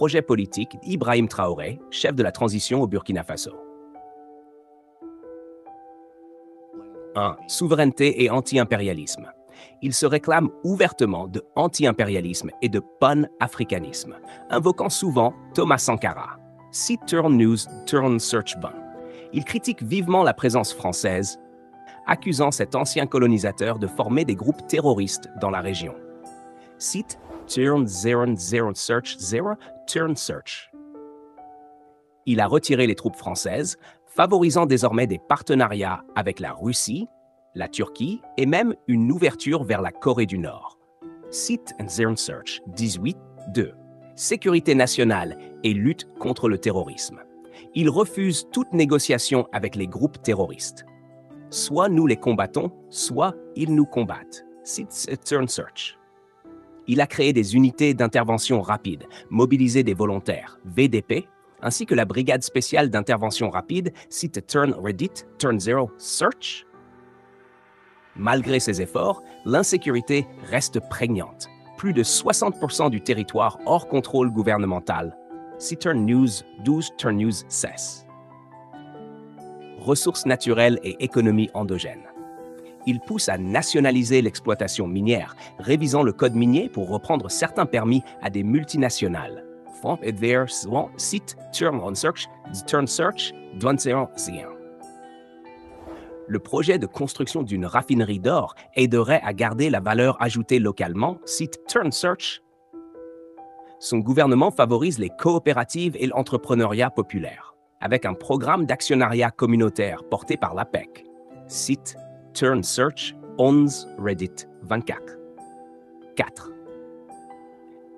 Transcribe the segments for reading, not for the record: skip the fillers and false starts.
projet politique d'Ibrahim Traoré, chef de la transition au Burkina Faso. 1. Souveraineté et anti-impérialisme. Il se réclame ouvertement de anti-impérialisme et de pan-africanisme, invoquant souvent Thomas Sankara. Site Turn News, Turn Search Ban. Il critique vivement la présence française, accusant cet ancien colonisateur de former des groupes terroristes dans la région. Site Turn Zero Search Zero Turn Search. Il a retiré les troupes françaises, favorisant désormais des partenariats avec la Russie, la Turquie et même une ouverture vers la Corée du Nord. Site Zero Search 18.2. Sécurité nationale et lutte contre le terrorisme. Il refuse toute négociation avec les groupes terroristes. Soit nous les combattons, soit ils nous combattent. Site Turn Search. Il a créé des unités d'intervention rapide, mobilisé des volontaires, VDP, ainsi que la brigade spéciale d'intervention rapide, site Turn Reddit, Turn Zero Search. Malgré ces efforts, l'insécurité reste prégnante. Plus de 60% du territoire hors contrôle gouvernemental. Site Turn News 12 Turn News cesse. Ressources naturelles et économie endogène. Il pousse à nationaliser l'exploitation minière, révisant le code minier pour reprendre certains permis à des multinationales. Site Turn Search 2001. Le projet de construction d'une raffinerie d'or aiderait à garder la valeur ajoutée localement, site Turn Search. Son gouvernement favorise les coopératives et l'entrepreneuriat populaire, avec un programme d'actionnariat communautaire porté par l'APEC. Site Turn Search 11 Reddit 24. 4.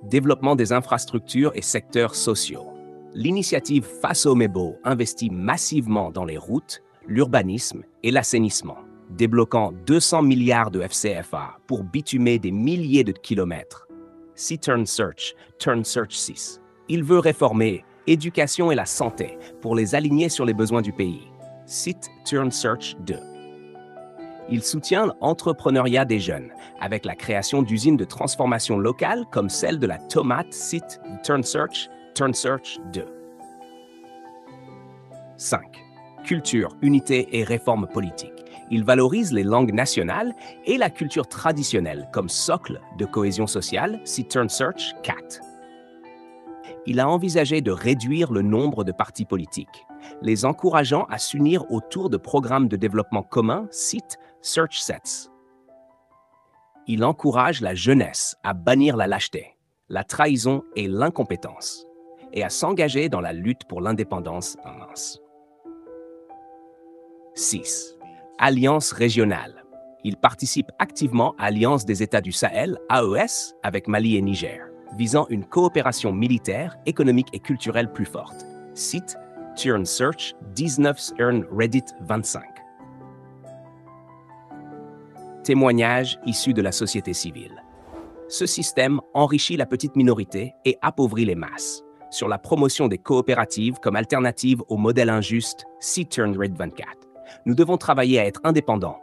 Développement des infrastructures et secteurs sociaux. L'initiative Faso-Mebo investit massivement dans les routes, l'urbanisme et l'assainissement, débloquant 200 milliards de FCFA pour bitumer des milliers de kilomètres. Si Turn Search 6. Il veut réformer éducation et la santé pour les aligner sur les besoins du pays. Site Turn Search 2. Il soutient l'entrepreneuriat des jeunes avec la création d'usines de transformation locales comme celle de la tomate, site Turn Search 2. 5. Culture, unité et réforme politique. Il valorise les langues nationales et la culture traditionnelle comme socle de cohésion sociale, site Turn Search 4. Il a envisagé de réduire le nombre de partis politiques, les encourageant à s'unir autour de programmes de développement communs, site Search Sets. Il encourage la jeunesse à bannir la lâcheté, la trahison et l'incompétence, et à s'engager dans la lutte pour l'indépendance. 6. Alliance régionale. Il participe activement à l'Alliance des États du Sahel, AES, avec Mali et Niger, visant une coopération militaire, économique et culturelle plus forte. Site Turn Search 19 Reddit 25. Témoignages issus de la société civile. Ce système enrichit la petite minorité et appauvrit les masses. Sur la promotion des coopératives comme alternative au modèle injuste, site Turn Reddit 24. Nous devons travailler à être indépendants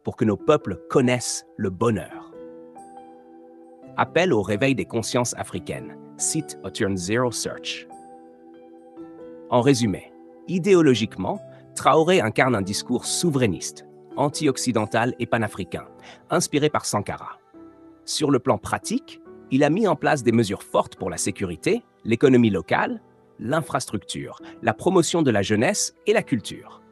pour que nos peuples connaissent le bonheur. Appel au réveil des consciences africaines. Site Turn Zero Search. En résumé, idéologiquement, Traoré incarne un discours souverainiste, anti-occidental et panafricain, inspiré par Sankara. Sur le plan pratique, il a mis en place des mesures fortes pour la sécurité, l'économie locale, l'infrastructure, la promotion de la jeunesse et la culture.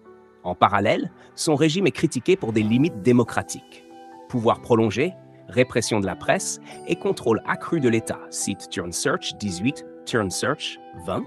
En parallèle, son régime est critiqué pour des limites démocratiques. Pouvoir prolongé, répression de la presse et contrôle accru de l'État. Site Turn Search 18, Turn Search 20.